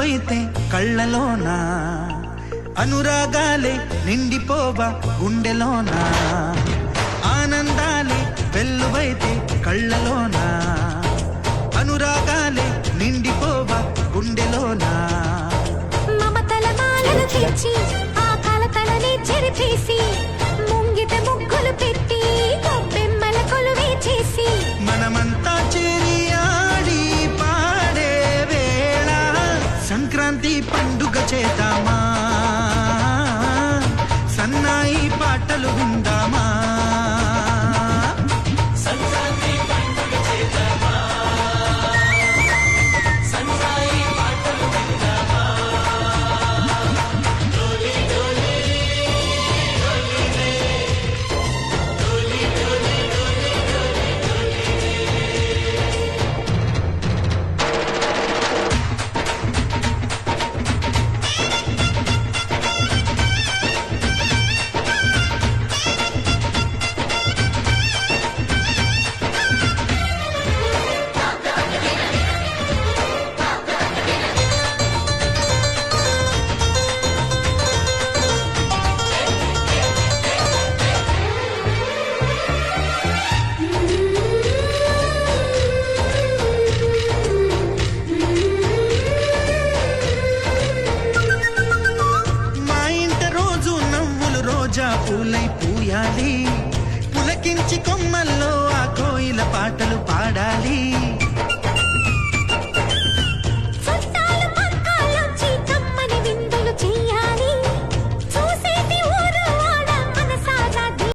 వెల్లువైతే కళ్ళలోనా, అనురాగాలే నిండిపోవా గుండెలోనా, ఆనందాలే వెల్లువైతే కళ్ళలోనా, అనురాగాలే నిండిపోవా గుండెలోనా. మమతల మాలలు తెచ్చి ఆ కలతలని చెరిపేసి ముంగిట ముగ్గులు పెట్టి గొబ్బెమ్మల కొలువే చేసి మనమంతా చేరి ఆడి పాడే వేళ సంక్రాంతి పండుగ చేద్దామా, సన్నాయి పాటలు విందామా. పూలై పూయాలి